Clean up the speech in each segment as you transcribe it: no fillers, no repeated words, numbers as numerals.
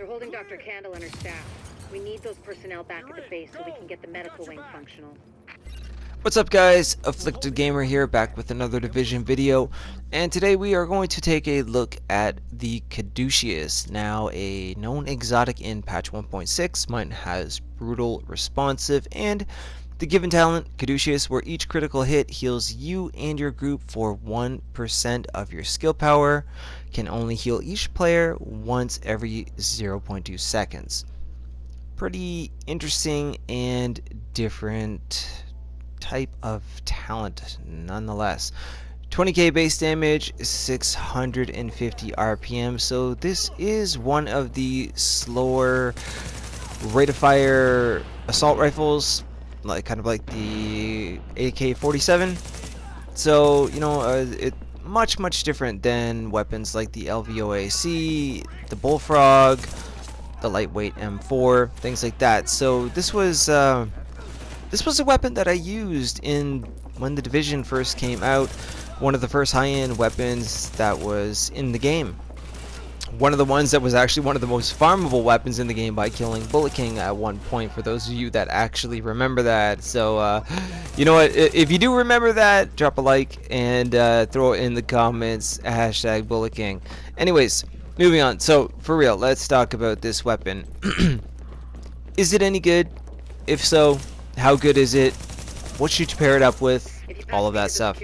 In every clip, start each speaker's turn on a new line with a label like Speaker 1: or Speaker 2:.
Speaker 1: They're holding Dr. Candle and her staff. We need those personnel back at the base so we can get the medical wing functional.
Speaker 2: What's up guys, Afflicted Gamer here, back with another Division video, and today we are going to take a look at the Caduceus, now a known exotic in patch 1.6. Mine has brutal, responsive, and the given talent, Caduceus, where each critical hit heals you and your group for 1% of your skill power, can only heal each player once every 0.2 seconds. Pretty interesting and different type of talent nonetheless. 20k base damage, 650 RPM, so this is one of the slower rate of fire assault rifles, like kind of like the AK-47. So you know, it much different than weapons like the LVOAC, the Bullfrog, the lightweight M4, things like that. So this was a weapon that I used when the Division first came out, one of the first high-end weapons that was in the game. One of the ones that was actually one of the most farmable weapons in the game by killing Bullet King at one point, for those of you that actually remember that. So, you know what, if you do remember that, drop a like and throw it in the comments, hashtag Bullet King. Anyways, moving on. So, for real, let's talk about this weapon. Is it any good? If so, how good is it? What should you pair it up with? All of that stuff.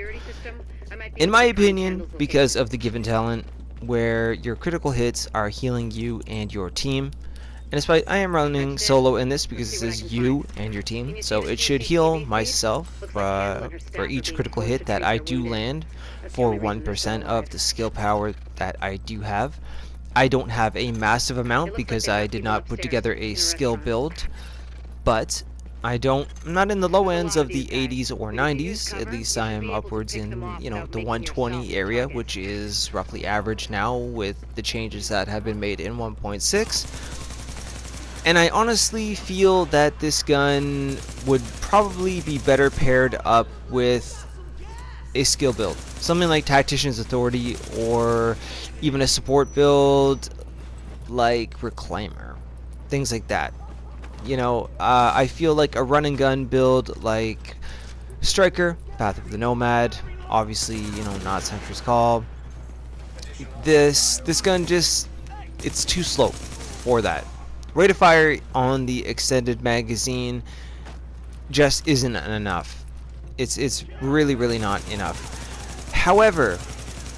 Speaker 2: In my opinion, because of the given talent, where your critical hits are healing you and your team, and despite I am running solo in this because it says you and your team, so it should heal myself for each critical hit that I do land for 1% of the skill power that I do have. I don't have a massive amount because I did not put together a skill build, but I'm not in the low ends of the 80s or 90s. At least I am upwards in, you know, the 120 area, which is roughly average now with the changes that have been made in 1.6. And I honestly feel that this gun would probably be better paired up with a skill build, something like Tactician's Authority, or even a support build like Reclaimer, things like that. You know, I feel like a run and gun build like Striker, Path of the Nomad, obviously, you know, not Sentry's Call. This gun just, it's too slow for that. Rate of fire on the extended magazine just isn't enough. It's really not enough. However,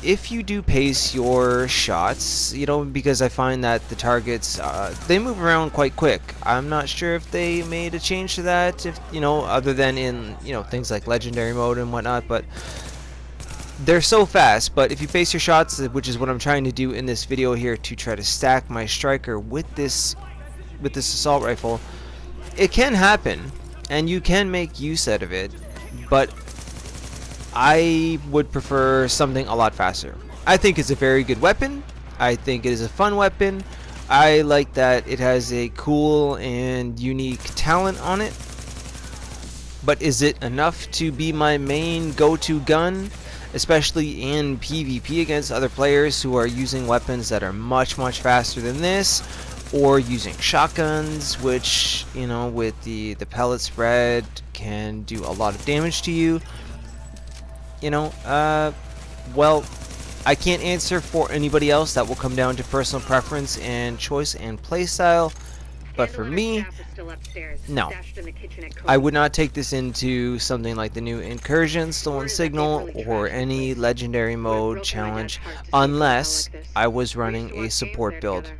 Speaker 2: if you do pace your shots, you know, because I find that the targets, they move around quite quick. I'm not sure if they made a change to that, if, you know, other than in, you know, things like legendary mode and whatnot, but they're so fast. But if you pace your shots, which is what I'm trying to do in this video here, to try to stack my striker with this assault rifle, it can happen and you can make use out of it, but I would prefer something a lot faster. I think it's a very good weapon. I think it is a fun weapon. I like that it has a cool and unique talent on it. But is it enough to be my main go-to gun, especially in PvP against other players who are using weapons that are much faster than this, or using shotguns, which, you know, with the pellet spread can do a lot of damage to you? You know, well, I can't answer for anybody else. That will come down to personal preference and choice and playstyle. But for me, no. I would not take this into something like the new Incursion, Stolen Signal, or any legendary mode challenge unless I was running a support build.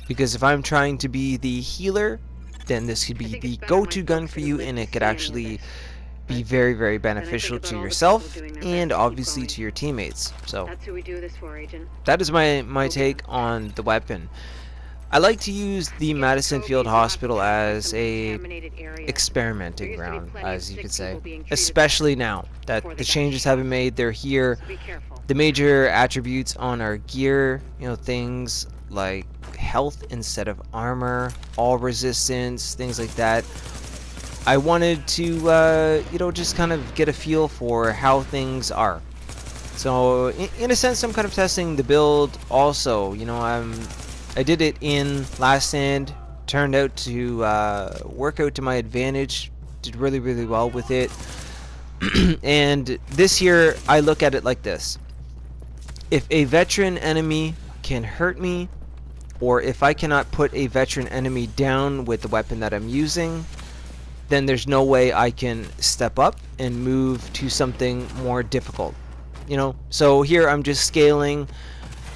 Speaker 2: Because if I'm trying to be the healer, then this could be the go-to gun for you, and it could actually be very beneficial to yourself and obviously to your teammates. So that is my take on the weapon. I like to use the Madison Field Hospital as a experimenting ground, as you could say, especially now that the changes have been made. They're here. The major attributes on our gear, you know, things like health instead of armor, all resistance, things like that. I wanted to, you know, just kind of get a feel for how things are. So, in a sense, I'm kind of testing the build also. You know, I did it in last stand, turned out to work out to my advantage, did really well with it. And this year I look at it like this: if a veteran enemy can hurt me, or if I cannot put a veteran enemy down with the weapon that I'm using, then there's no way I can step up and move to something more difficult. You know, so here I'm just scaling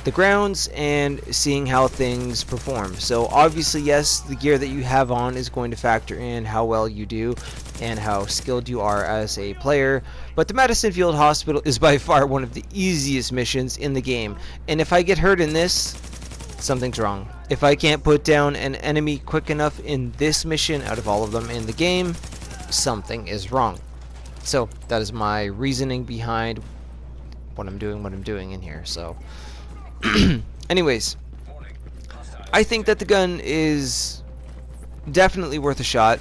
Speaker 2: the grounds and seeing how things perform. So obviously, yes, the gear that you have on is going to factor in how well you do and how skilled you are as a player, but the Madison Field Hospital is by far one of the easiest missions in the game, and if I get hurt in this, something's wrong. If I can't put down an enemy quick enough in this mission out of all of them in the game, something is wrong. So that is my reasoning behind what I'm doing in here. So anyways, I think that the gun is definitely worth a shot,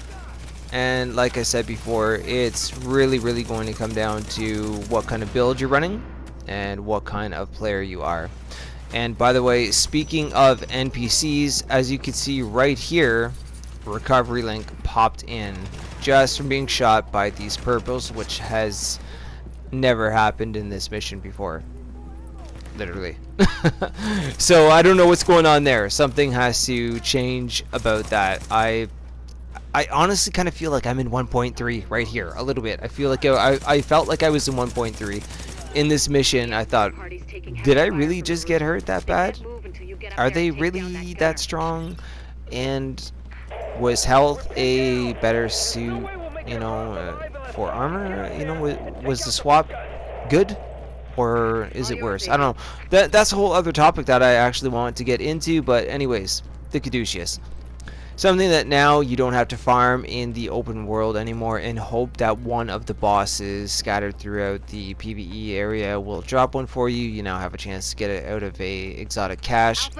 Speaker 2: and like I said before, it's really going to come down to what kind of build you're running and what kind of player you are. And by the way, speaking of NPCs, as you can see right here, recovery link popped in just from being shot by these purples, which has never happened in this mission before. Literally. So I don't know what's going on there. Something has to change about that. I honestly kind of feel like I'm in 1.3 right here a little bit. I feel like I felt like I was in 1.3 in this mission. I thought, did I really just get hurt that bad? Are they really that strong? And was health a better suit, you know, for armor? You know, was the swap good? Or is it worse? I don't know. That's a whole other topic that I actually want to get into. But anyways, the Caduceus. Something that now you don't have to farm in the open world anymore and hope that one of the bosses scattered throughout the PVE area will drop one for you. You now have a chance to get it out of a exotic cache,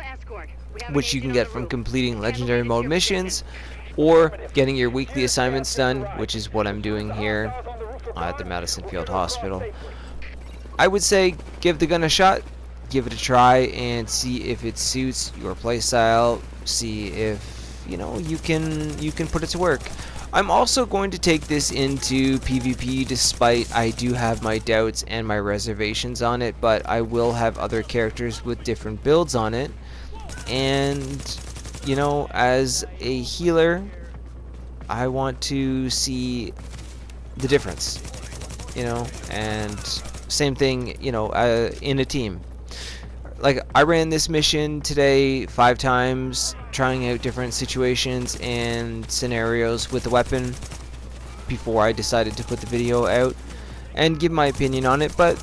Speaker 2: which you can get from completing legendary mode missions or getting your weekly assignments done, which is what I'm doing here at the Madison Field Hospital. I would say give the gun a shot, give it a try, and see if it suits your playstyle. See if you can put it to work. I'm also going to take this into PvP, despite I do have my doubts and my reservations on it, but I will have other characters with different builds on it, and you know, as a healer, I want to see the difference, you know, and same thing, you know, in a team. Like, I ran this mission today 5 times, trying out different situations and scenarios with the weapon before I decided to put the video out and give my opinion on it. But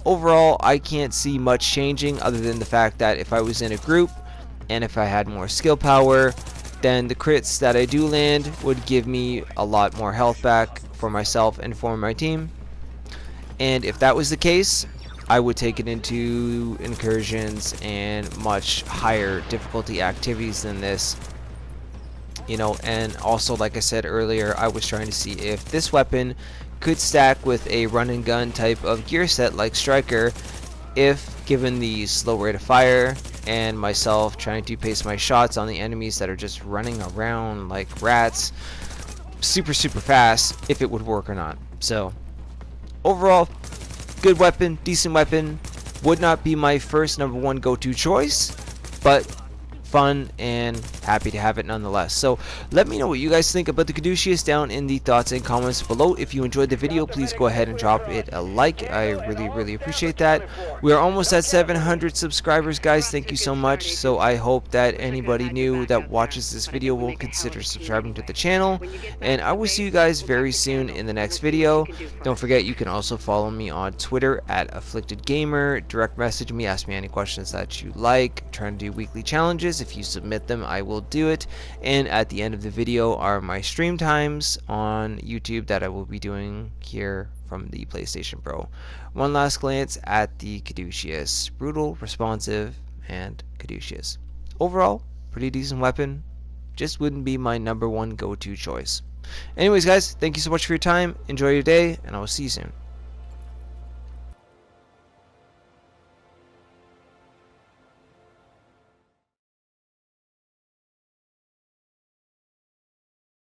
Speaker 2: overall, I can't see much changing other than the fact that if I was in a group and if I had more skill power, then the crits that I do land would give me a lot more health back for myself and for my team. And if that was the case, I would take it into incursions and much higher difficulty activities than this, you know. And also, like I said earlier, I was trying to see if this weapon could stack with a run and gun type of gear set like Striker, if given the slow rate of fire and myself trying to pace my shots on the enemies that are just running around like rats super fast, if it would work or not. So overall, good weapon, decent weapon. Would not be my first #1 go-to choice, but fun and happy to have it nonetheless. So let me know what you guys think about the Caduceus down in the thoughts and comments below. If you enjoyed the video, please go ahead and drop it a like. I really appreciate that. We are almost at 700 subscribers, guys. Thank you so much. So I hope that anybody new that watches this video will consider subscribing to the channel, and I will see you guys very soon in the next video. Don't forget, you can also follow me on Twitter at Afflicted Gamer. Direct message me, ask me any questions that you like. I'm trying to do weekly challenges. If you submit them, I will do it. And at the end of the video are my stream times on YouTube that I will be doing here from the PlayStation Pro. One last glance at the Caduceus. Brutal, responsive, and Caduceus. Overall, pretty decent weapon. Just wouldn't be my #1 go-to choice. Anyways, guys, thank you so much for your time. Enjoy your day, and I will see you soon.